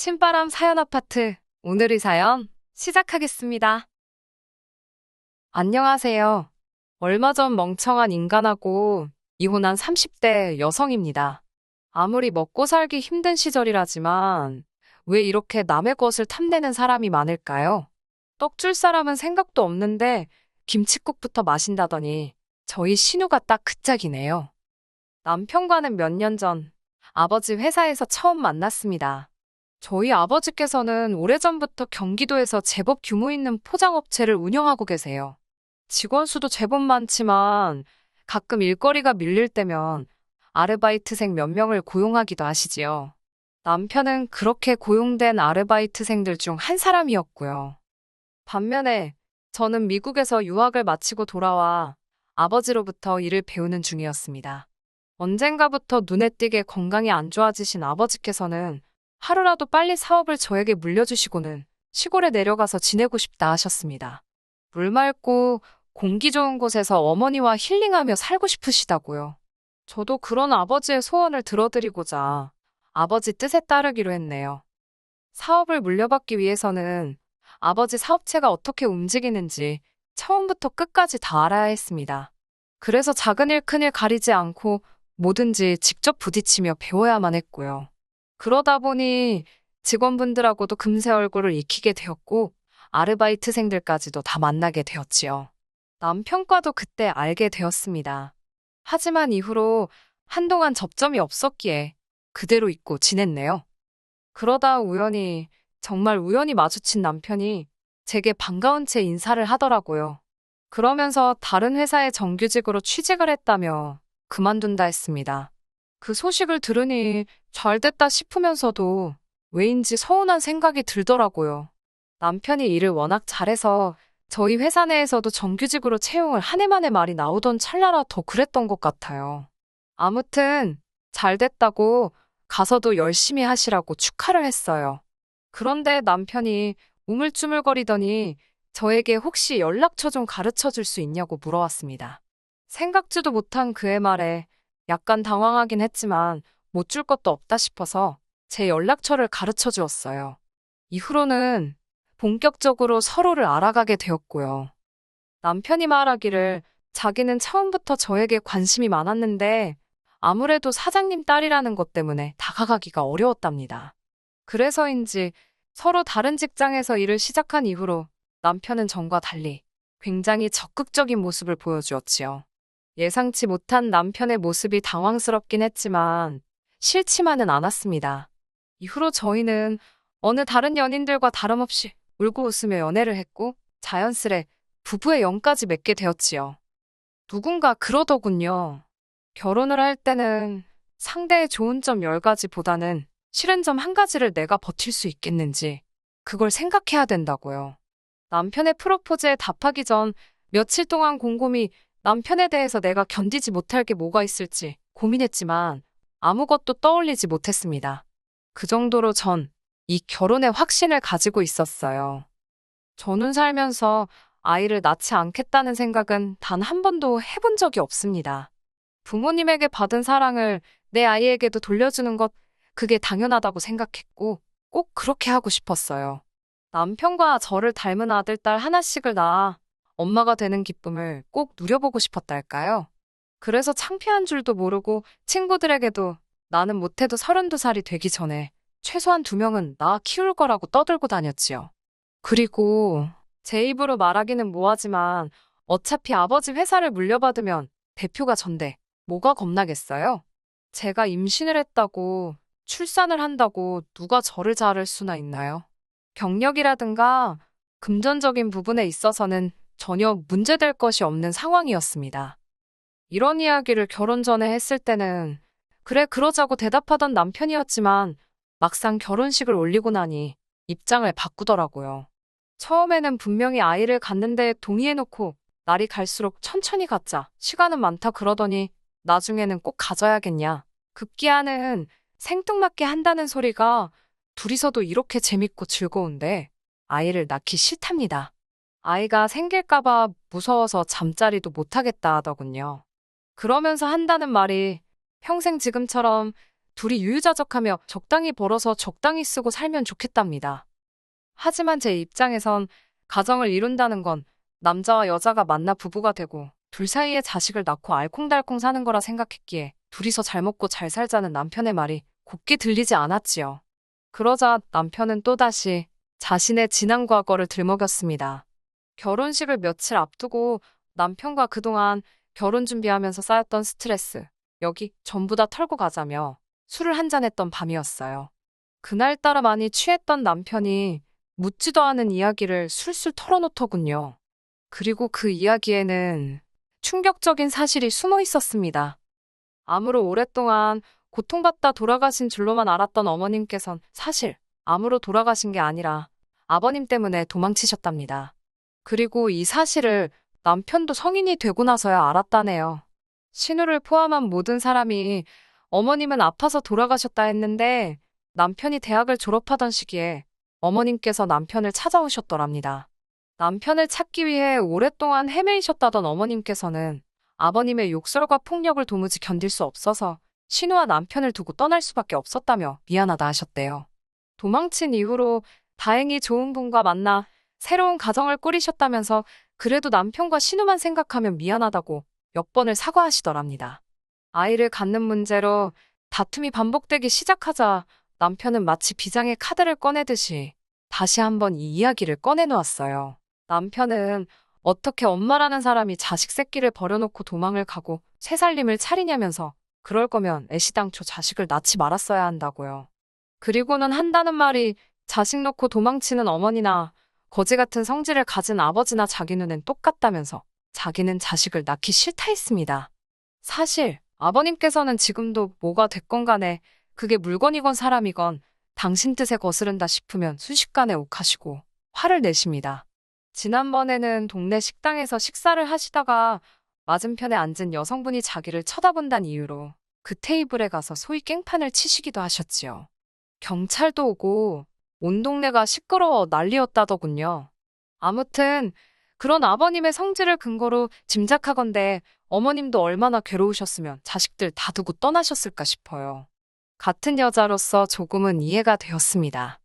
신바람 사연 아파트. 오늘의 사연 시작하겠습니다. 안녕하세요. 얼마 전 멍청한 인간하고 이혼한 30대 여성입니다. 아무리 먹고 살기 힘든 시절이라지만 왜 이렇게 남의 것을 탐내는 사람이 많을까요? 떡 줄 사람은 생각도 없는데 김칫국부터 마신다더니 저희 신우가 딱 그 짝이네요. 남편과는 몇 년 전 아버지 회사에서 처음 만났습니다. 저희 아버지께서는 오래전부터 경기도에서 제법 규모 있는 포장업체를 운영하고 계세요. 직원 수도 제법 많지만 가끔 일거리가 밀릴 때면 아르바이트생 몇 명을 고용하기도 하시지요. 남편은 그렇게 고용된 아르바이트생들 중 한 사람이었고요. 반면에 저는 미국에서 유학을 마치고 돌아와 아버지로부터 일을 배우는 중이었습니다. 언젠가부터 눈에 띄게 건강이 안 좋아지신 아버지께서는 하루라도 빨리 사업을 저에게 물려주시고는 시골에 내려가서 지내고 싶다 하셨습니다. 물 맑고 공기 좋은 곳에서 어머니와 힐링하며 살고 싶으시다고요. 저도 그런 아버지의 소원을 들어드리고자 아버지 뜻에 따르기로 했네요. 사업을 물려받기 위해서는 아버지 사업체가 어떻게 움직이는지 처음부터 끝까지 다 알아야 했습니다. 그래서 작은 일, 큰 일 가리지 않고 뭐든지 직접 부딪히며 배워야만 했고요. 그러다 보니 직원분들하고도 금세 얼굴을 익히게 되었고 아르바이트생들까지도 다 만나게 되었지요. 남편과도 그때 알게 되었습니다. 하지만 이후로 한동안 접점이 없었기에 그대로 잊고 지냈네요. 그러다 우연히, 정말 우연히 마주친 남편이 제게 반가운 채 인사를 하더라고요. 그러면서 다른 회사에 정규직으로 취직을 했다며 그만둔다 했습니다. 그 소식을 들으니 잘 됐다 싶으면서도 왜인지 서운한 생각이 들더라고요. 남편이 일을 워낙 잘해서 저희 회사 내에서도 정규직으로 채용을 한 해 만에 말이 나오던 찰나라 더 그랬던 것 같아요. 아무튼 잘 됐다고 가서도 열심히 하시라고 축하를 했어요. 그런데 남편이 우물쭈물거리더니 저에게 혹시 연락처 좀 가르쳐 줄 수 있냐고 물어왔습니다. 생각지도 못한 그의 말에 약간 당황하긴 했지만 못 줄 것도 없다 싶어서 제 연락처를 가르쳐 주었어요. 이후로는 본격적으로 서로를 알아가게 되었고요. 남편이 말하기를 자기는 처음부터 저에게 관심이 많았는데 아무래도 사장님 딸이라는 것 때문에 다가가기가 어려웠답니다. 그래서인지 서로 다른 직장에서 일을 시작한 이후로 남편은 전과 달리 굉장히 적극적인 모습을 보여주었지요. 예상치 못한 남편의 모습이 당황스럽긴 했지만 싫지만은 않았습니다. 이후로 저희는 어느 다른 연인들과 다름없이 울고 웃으며 연애를 했고 자연스레 부부의 영까지 맺게 되었지요. 누군가 그러더군요. 결혼을 할 때는 상대의 좋은 점 10가지보다는 싫은 점 한 가지를 내가 버틸 수 있겠는지 그걸 생각해야 된다고요. 남편의 프로포즈에 답하기 전 며칠 동안 곰곰이 남편에 대해서 내가 견디지 못할 게 뭐가 있을지 고민했지만 아무것도 떠올리지 못했습니다. 그 정도로 전 이 결혼에 확신을 가지고 있었어요. 저는 살면서 아이를 낳지 않겠다는 생각은 단 한 번도 해본 적이 없습니다. 부모님에게 받은 사랑을 내 아이에게도 돌려주는 것, 그게 당연하다고 생각했고 꼭 그렇게 하고 싶었어요. 남편과 저를 닮은 아들, 딸 하나씩을 낳아 엄마가 되는 기쁨을 꼭 누려보고 싶었달까요? 그래서 창피한 줄도 모르고 친구들에게도 나는 못해도 32살이 되기 전에 최소한 2명은 낳아 키울 거라고 떠들고 다녔지요. 그리고 제 입으로 말하기는 뭐하지만 어차피 아버지 회사를 물려받으면 대표가 전데 뭐가 겁나겠어요? 제가 임신을 했다고 출산을 한다고 누가 저를 자를 수나 있나요? 경력이라든가 금전적인 부분에 있어서는 전혀 문제될 것이 없는 상황이었습니다. 이런 이야기를 결혼 전에 했을 때는 그래 그러자고 대답하던 남편이었지만 막상 결혼식을 올리고 나니 입장을 바꾸더라고요. 처음에는 분명히 아이를 갖는데 동의해놓고 날이 갈수록 천천히 갖자, 시간은 많다 그러더니 나중에는 꼭 가져야겠냐. 급기야는 생뚱맞게 한다는 소리가 둘이서도 이렇게 재밌고 즐거운데 아이를 낳기 싫답니다. 아이가 생길까봐 무서워서 잠자리도 못하겠다 하더군요. 그러면서 한다는 말이 평생 지금처럼 둘이 유유자적하며 적당히 벌어서 적당히 쓰고 살면 좋겠답니다. 하지만 제 입장에선 가정을 이룬다는 건 남자와 여자가 만나 부부가 되고 둘 사이에 자식을 낳고 알콩달콩 사는 거라 생각했기에 둘이서 잘 먹고 잘 살자는 남편의 말이 곱게 들리지 않았지요. 그러자 남편은 또다시 자신의 지난 과거를 들먹였습니다. 결혼식을 며칠 앞두고 남편과 그동안 결혼 준비하면서 쌓였던 스트레스, 여기 전부 다 털고 가자며 술을 한잔 했던 밤이었어요. 그날따라 많이 취했던 남편이 묻지도 않은 이야기를 술술 털어놓더군요. 그리고 그 이야기에는 충격적인 사실이 숨어 있었습니다. 암으로 오랫동안 고통받다 돌아가신 줄로만 알았던 어머님께선 사실 암으로 돌아가신 게 아니라 아버님 때문에 도망치셨답니다. 그리고 이 사실을 남편도 성인이 되고 나서야 알았다네요. 신우를 포함한 모든 사람이 어머님은 아파서 돌아가셨다 했는데 남편이 대학을 졸업하던 시기에 어머님께서 남편을 찾아오셨더랍니다. 남편을 찾기 위해 오랫동안 헤매이셨다던 어머님께서는 아버님의 욕설과 폭력을 도무지 견딜 수 없어서 신우와 남편을 두고 떠날 수밖에 없었다며 미안하다 하셨대요. 도망친 이후로 다행히 좋은 분과 만나 새로운 가정을 꾸리셨다면서 그래도 남편과 신우만 생각하면 미안하다고 몇 번을 사과하시더랍니다. 아이를 갖는 문제로 다툼이 반복되기 시작하자 남편은 마치 비장의 카드를 꺼내듯이 다시 한번 이 이야기를 꺼내놓았어요. 남편은 어떻게 엄마라는 사람이 자식 새끼를 버려놓고 도망을 가고 새 살림을 차리냐면서 그럴 거면 애시당초 자식을 낳지 말았어야 한다고요. 그리고는 한다는 말이 자식 놓고 도망치는 어머니나 거지 같은 성질을 가진 아버지나 자기 눈엔 똑같다면서 자기는 자식을 낳기 싫다 했습니다. 사실 아버님께서는 지금도 뭐가 됐건 간에 그게 물건이건 사람이건 당신 뜻에 거스른다 싶으면 순식간에 욱하시고 화를 내십니다. 지난번에는 동네 식당에서 식사를 하시다가 맞은편에 앉은 여성분이 자기를 쳐다본다는 이유로 그 테이블에 가서 소위 깽판을 치시기도 하셨지요. 경찰도 오고 온 동네가 시끄러워 난리였다더군요. 아무튼 그런 아버님의 성질을 근거로 짐작하건대 어머님도 얼마나 괴로우셨으면 자식들 다 두고 떠나셨을까 싶어요. 같은 여자로서 조금은 이해가 되었습니다.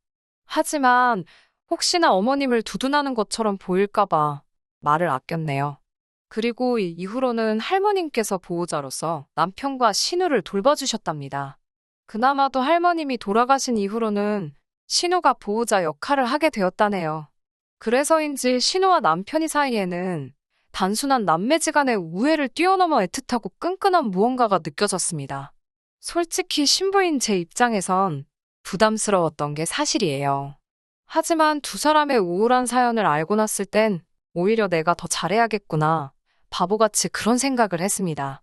하지만 혹시나 어머님을 두둔하는 것처럼 보일까봐 말을 아꼈네요. 그리고 이후로는 할머님께서 보호자로서 남편과 신우를 돌봐주셨답니다. 그나마도 할머님이 돌아가신 이후로는 신우가 보호자 역할을 하게 되었다네요. 그래서인지 신우와 남편이 사이에는 단순한 남매지간의 우애를 뛰어넘어 애틋하고 끈끈한 무언가가 느껴졌습니다. 솔직히 신부인 제 입장에선 부담스러웠던 게 사실이에요. 하지만 두 사람의 우울한 사연을 알고 났을 땐 오히려 내가 더 잘해야겠구나. 바보같이 그런 생각을 했습니다.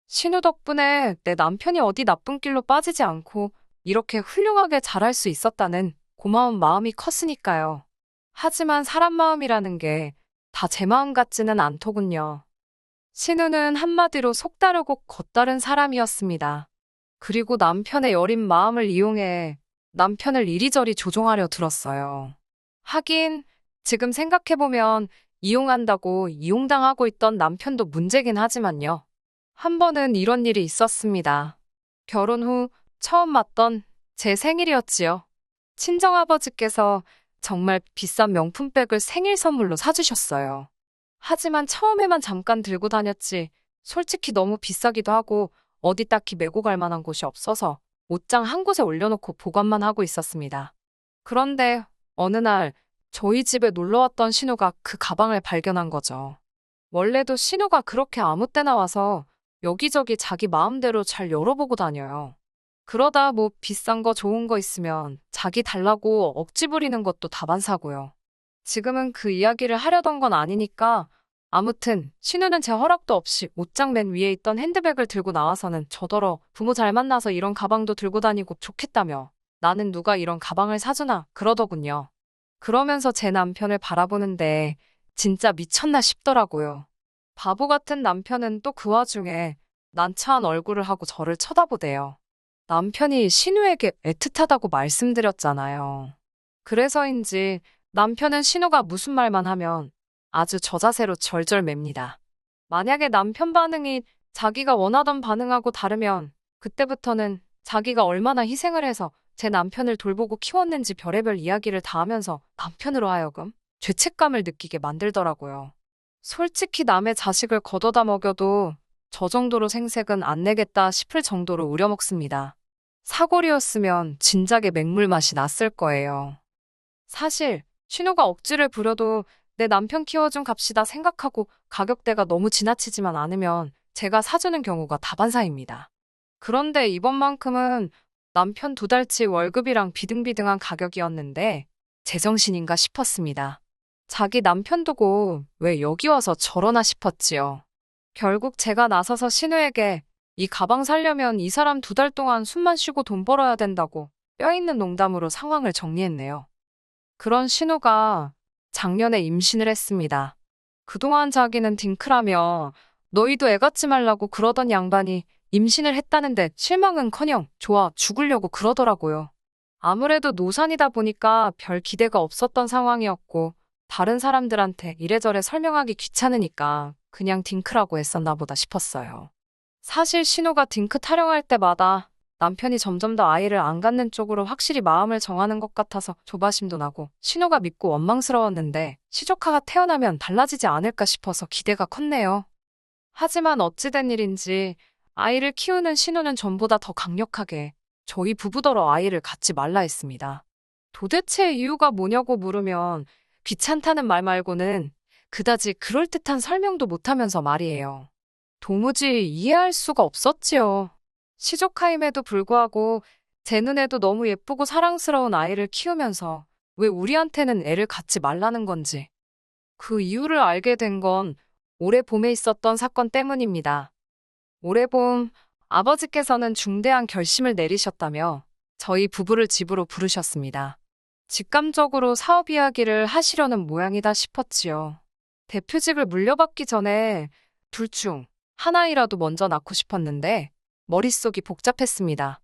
신우 덕분에 내 남편이 어디 나쁜 길로 빠지지 않고 이렇게 훌륭하게 자랄 수 있었다는 고마운 마음이 컸으니까요. 하지만 사람 마음이라는 게 다 제 마음 같지는 않더군요. 신우는 한마디로 속다르고 겉다른 사람이었습니다. 그리고 남편의 여린 마음을 이용해 남편을 이리저리 조종하려 들었어요. 하긴 지금 생각해보면 이용한다고 이용당하고 있던 남편도 문제긴 하지만요. 한 번은 이런 일이 있었습니다. 결혼 후 처음 맞던 제 생일이었지요. 친정아버지께서 정말 비싼 명품백을 생일 선물로 사주셨어요. 하지만 처음에만 잠깐 들고 다녔지 솔직히 너무 비싸기도 하고 어디 딱히 메고 갈 만한 곳이 없어서 옷장 한 곳에 올려놓고 보관만 하고 있었습니다. 그런데 어느 날 저희 집에 놀러왔던 신우가 그 가방을 발견한 거죠. 원래도 신우가 그렇게 아무 때나 와서 여기저기 자기 마음대로 잘 열어보고 다녀요. 그러다 뭐 비싼 거 좋은 거 있으면 자기 달라고 억지 부리는 것도 다반사고요. 지금은 그 이야기를 하려던 건 아니니까 아무튼 신우는 제 허락도 없이 옷장 맨 위에 있던 핸드백을 들고 나와서는 저더러 부모 잘 만나서 이런 가방도 들고 다니고 좋겠다며 나는 누가 이런 가방을 사주나 그러더군요. 그러면서 제 남편을 바라보는데 진짜 미쳤나 싶더라고요. 바보 같은 남편은 또 그 와중에 난처한 얼굴을 하고 저를 쳐다보대요. 남편이 신우에게 애틋하다고 말씀드렸잖아요. 그래서인지 남편은 신우가 무슨 말만 하면 아주 저자세로 절절맵니다. 만약에 남편 반응이 자기가 원하던 반응하고 다르면 그때부터는 자기가 얼마나 희생을 해서 제 남편을 돌보고 키웠는지 별의별 이야기를 다 하면서 남편으로 하여금 죄책감을 느끼게 만들더라고요. 솔직히 남의 자식을 걷어다 먹여도 저 정도로 생색은 안 내겠다 싶을 정도로 우려먹습니다. 사골이었으면 진작에 맹물 맛이 났을 거예요. 사실 신우가 억지를 부려도 내 남편 키워준 값이다 생각하고 가격대가 너무 지나치지만 않으면 제가 사주는 경우가 다반사입니다. 그런데 이번만큼은 남편 2달치 월급이랑 비등비등한 가격이었는데 제정신인가 싶었습니다. 자기 남편 두고 왜 여기 와서 저러나 싶었지요. 결국 제가 나서서 신우에게 이 가방 살려면 이 사람 2달 동안 숨만 쉬고 돈 벌어야 된다고 뼈있는 농담으로 상황을 정리했네요. 그런 신우가 작년에 임신을 했습니다. 그동안 자기는 딩크라며 너희도 애 갖지 말라고 그러던 양반이 임신을 했다는데 실망은커녕 좋아 죽으려고 그러더라고요. 아무래도 노산이다 보니까 별 기대가 없었던 상황이었고 다른 사람들한테 이래저래 설명하기 귀찮으니까 그냥 딩크라고 했었나 보다 싶었어요. 사실 신우가 딩크 타령할 때마다 남편이 점점 더 아이를 안 갖는 쪽으로 확실히 마음을 정하는 것 같아서 조바심도 나고 신우가 믿고 원망스러웠는데 시조카가 태어나면 달라지지 않을까 싶어서 기대가 컸네요. 하지만 어찌된 일인지 아이를 키우는 신우는 전보다 더 강력하게 저희 부부더러 아이를 갖지 말라 했습니다. 도대체 이유가 뭐냐고 물으면 귀찮다는 말 말고는 그다지 그럴듯한 설명도 못하면서 말이에요. 도무지 이해할 수가 없었지요. 시조카임에도 불구하고 제 눈에도 너무 예쁘고 사랑스러운 아이를 키우면서 왜 우리한테는 애를 갖지 말라는 건지 그 이유를 알게 된 건 올해 봄에 있었던 사건 때문입니다. 올해 봄 아버지께서는 중대한 결심을 내리셨다며 저희 부부를 집으로 부르셨습니다. 직감적으로 사업 이야기를 하시려는 모양이다 싶었지요. 대표직을 물려받기 전에 둘 중 하나이라도 먼저 낳고 싶었는데 머릿속이 복잡했습니다.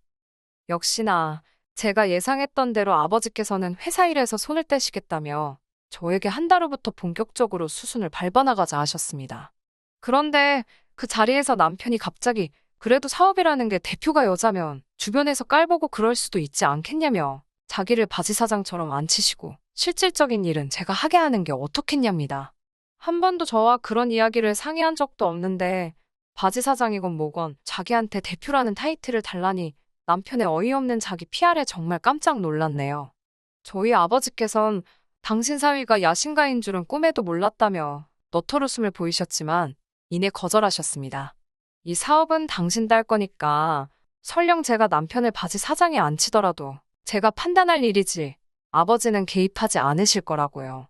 역시나 제가 예상했던 대로 아버지께서는 회사 일에서 손을 떼시겠다며 저에게 한 달 후부터 본격적으로 수순을 밟아나가자 하셨습니다. 그런데 그 자리에서 남편이 갑자기 그래도 사업이라는 게 대표가 여자면 주변에서 깔보고 그럴 수도 있지 않겠냐며 자기를 바지사장처럼 앉히시고 실질적인 일은 제가 하게 하는 게 어떻겠냐입니다. 한 번도 저와 그런 이야기를 상의한 적도 없는데 바지사장이건 뭐건 자기한테 대표라는 타이틀을 달라니 남편의 어이없는 자기 PR에 정말 깜짝 놀랐네요. 저희 아버지께선 당신 사위가 야심가인 줄은 꿈에도 몰랐다며 너털웃음을 보이셨지만 이내 거절하셨습니다. 이 사업은 당신 딸 거니까 설령 제가 남편을 바지사장에 앉히더라도 제가 판단할 일이지 아버지는 개입하지 않으실 거라고요.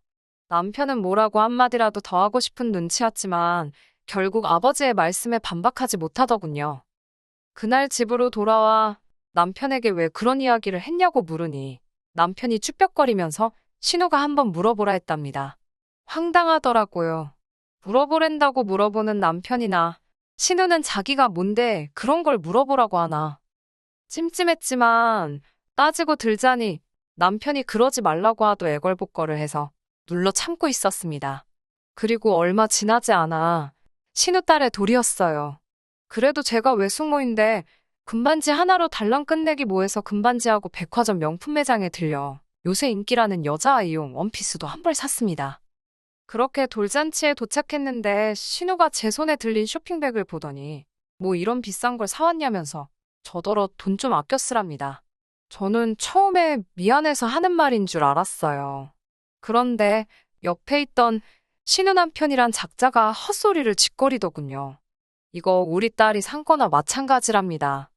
남편은 뭐라고 한마디라도 더 하고 싶은 눈치였지만 결국 아버지의 말씀에 반박하지 못하더군요. 그날 집으로 돌아와 남편에게 왜 그런 이야기를 했냐고 물으니 남편이 쭈뼛거리면서 신우가 한번 물어보라 했답니다. 황당하더라고요. 물어보랜다고 물어보는 남편이나 신우는 자기가 뭔데 그런 걸 물어보라고 하나. 찜찜했지만 따지고 들자니 남편이 그러지 말라고 하도 애걸복걸을 해서 눌러 참고 있었습니다. 그리고 얼마 지나지 않아 신우 딸의 돌이었어요. 그래도 제가 외숙모인데 금반지 하나로 달랑 끝내기 뭐해서 금반지하고 백화점 명품 매장에 들려 요새 인기라는 여자아이용 원피스도 한 벌 샀습니다. 그렇게 돌잔치에 도착했는데 신우가 제 손에 들린 쇼핑백을 보더니 뭐 이런 비싼 걸 사왔냐면서 저더러 돈 좀 아껴 쓰랍니다. 저는 처음에 미안해서 하는 말인 줄 알았어요. 그런데 옆에 있던 신우 남편이란 작자가 헛소리를 짓거리더군요. 이거 우리 딸이 산 거나 마찬가지랍니다.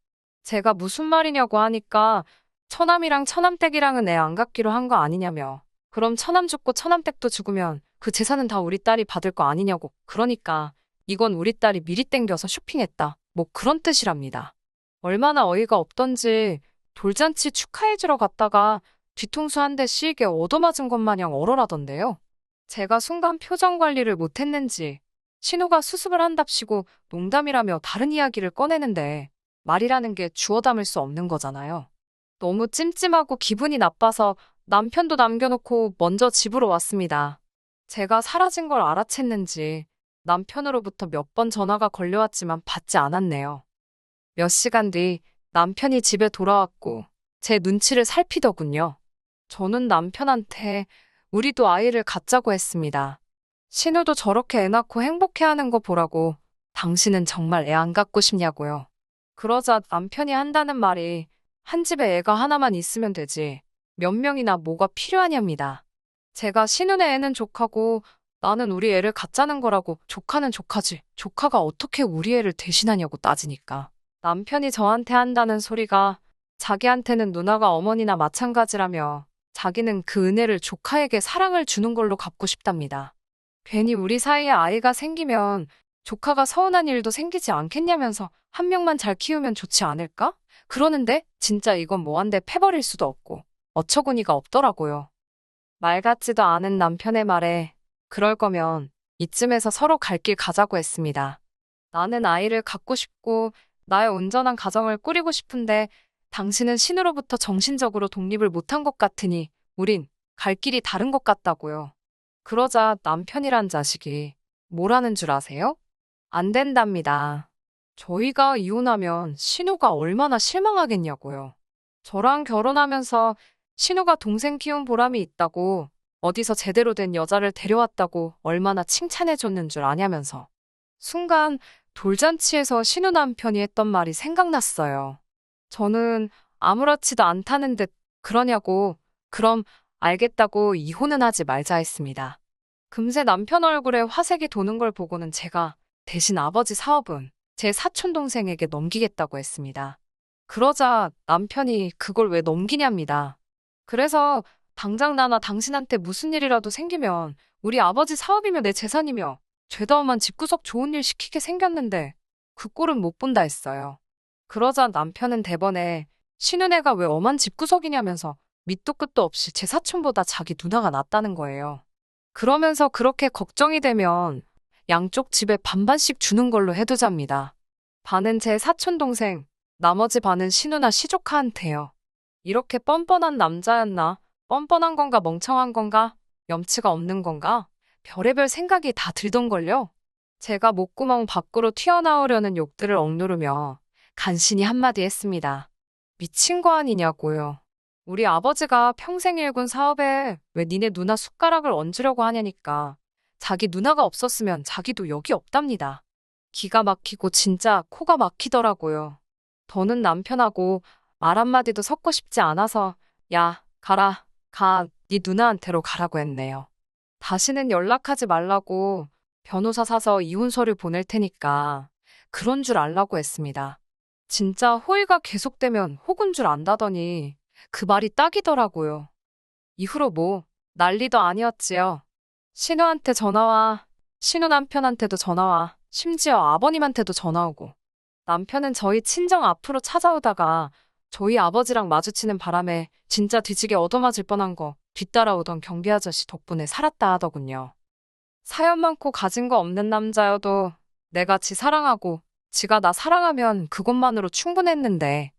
제가 무슨 말이냐고 하니까 처남이랑 처남댁이랑은 애 안 갖기로 한 거 아니냐며 그럼 처남 죽고 처남댁도 죽으면 그 재산은 다 우리 딸이 받을 거 아니냐고 그러니까 이건 우리 딸이 미리 땡겨서 쇼핑했다. 뭐 그런 뜻이랍니다. 얼마나 어이가 없던지 돌잔치 축하해주러 갔다가 뒤통수 한 대 씌게 얻어맞은 것 마냥 얼얼하던데요. 제가 순간 표정 관리를 못했는지 신우가 수습을 한답시고 농담이라며 다른 이야기를 꺼내는데 말이라는 게 주워 담을 수 없는 거잖아요. 너무 찜찜하고 기분이 나빠서 남편도 남겨놓고 먼저 집으로 왔습니다. 제가 사라진 걸 알아챘는지 남편으로부터 몇 번 전화가 걸려왔지만 받지 않았네요. 몇 시간 뒤 남편이 집에 돌아왔고 제 눈치를 살피더군요. 저는 남편한테 우리도 아이를 갖자고 했습니다. 신우도 저렇게 애 낳고 행복해하는 거 보라고 당신은 정말 애 안 갖고 싶냐고요. 그러자 남편이 한다는 말이 한 집에 애가 하나만 있으면 되지 몇 명이나 뭐가 필요하냐입니다. 제가 신우네 애는 조카고 나는 우리 애를 갖자는 거라고 조카는 조카지 조카가 어떻게 우리 애를 대신하냐고 따지니까 남편이 저한테 한다는 소리가 자기한테는 누나가 어머니나 마찬가지라며 자기는 그 은혜를 조카에게 사랑을 주는 걸로 갚고 싶답니다. 괜히 우리 사이에 아이가 생기면 조카가 서운한 일도 생기지 않겠냐면서 한 명만 잘 키우면 좋지 않을까? 그러는데 진짜 이건 뭐한데 패버릴 수도 없고 어처구니가 없더라고요. 말 같지도 않은 남편의 말에 그럴 거면 이쯤에서 서로 갈 길 가자고 했습니다. 나는 아이를 갖고 싶고 나의 온전한 가정을 꾸리고 싶은데 당신은 신우로부터 정신적으로 독립을 못한 것 같으니 우린 갈 길이 다른 것 같다고요. 그러자 남편이란 자식이 뭐라는 줄 아세요? 안 된답니다. 저희가 이혼하면 신우가 얼마나 실망하겠냐고요. 저랑 결혼하면서 신우가 동생 키운 보람이 있다고 어디서 제대로 된 여자를 데려왔다고 얼마나 칭찬해줬는 줄 아냐면서. 순간 돌잔치에서 신우 남편이 했던 말이 생각났어요. 저는 아무렇지도 않다는 듯 그러냐고 그럼 알겠다고 이혼은 하지 말자 했습니다. 금세 남편 얼굴에 화색이 도는 걸 보고는 제가 대신 아버지 사업은 제 사촌 동생에게 넘기겠다고 했습니다. 그러자 남편이 그걸 왜 넘기냐입니다. 그래서 당장 나나 당신한테 무슨 일이라도 생기면 우리 아버지 사업이며 내 재산이며 죄다 엄한 집구석 좋은 일 시키게 생겼는데 그 꼴은 못 본다 했어요. 그러자 남편은 대번에 신은혜가 왜 엄한 집구석이냐면서 밑도 끝도 없이 제 사촌보다 자기 누나가 낫다는 거예요. 그러면서 그렇게 걱정이 되면 양쪽 집에 반반씩 주는 걸로 해두잡니다. 반은 제 사촌 동생, 나머지 반은 신우나 시조카한테요. 이렇게 뻔뻔한 남자였나? 뻔뻔한 건가 멍청한 건가? 염치가 없는 건가? 별의별 생각이 다 들던걸요. 제가 목구멍 밖으로 튀어나오려는 욕들을 억누르며 간신히 한마디 했습니다. 미친 거 아니냐고요. 우리 아버지가 평생 일군 사업에 왜 니네 누나 숟가락을 얹으려고 하냐니까. 자기 누나가 없었으면 자기도 여기 없답니다. 기가 막히고 진짜 코가 막히더라고요. 더는 남편하고 말 한마디도 섞고 싶지 않아서 야, 가라, 가, 네 누나한테로 가라고 했네요. 다시는 연락하지 말라고 변호사 사서 이혼 서류 보낼 테니까 그런 줄 알라고 했습니다. 진짜 호의가 계속되면 혹은 줄 안다더니 그 말이 딱이더라고요. 이후로 뭐 난리도 아니었지요. 신우한테 전화와, 신우 남편한테도 전화와, 심지어 아버님한테도 전화 오고. 남편은 저희 친정 앞으로 찾아오다가 저희 아버지랑 마주치는 바람에 진짜 뒤지게 얻어맞을 뻔한 거 뒤따라오던 경비 아저씨 덕분에 살았다 하더군요. 사연 많고 가진 거 없는 남자여도 내가 지 사랑하고 지가 나 사랑하면 그것만으로 충분했는데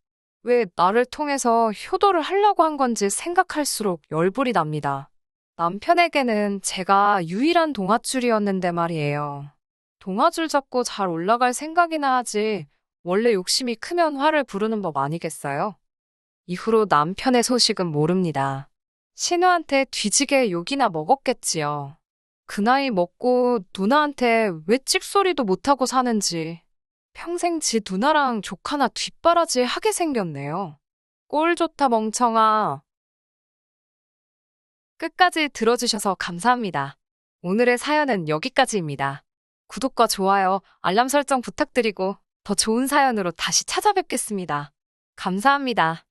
왜 나를 통해서 효도를 하려고 한 건지 생각할수록 열불이 납니다. 남편에게는 제가 유일한 동아줄이었는데 말이에요. 동아줄 잡고 잘 올라갈 생각이나 하지 원래 욕심이 크면 화를 부르는 법 아니겠어요? 이후로 남편의 소식은 모릅니다. 신우한테 뒤지게 욕이나 먹었겠지요. 그 나이 먹고 누나한테 왜 찍소리도 못하고 사는지 평생 지 누나랑 조카나 뒷바라지 하게 생겼네요. 꼴 좋다 멍청아. 끝까지 들어주셔서 감사합니다. 오늘의 사연은 여기까지입니다. 구독과 좋아요, 알람 설정 부탁드리고 더 좋은 사연으로 다시 찾아뵙겠습니다. 감사합니다.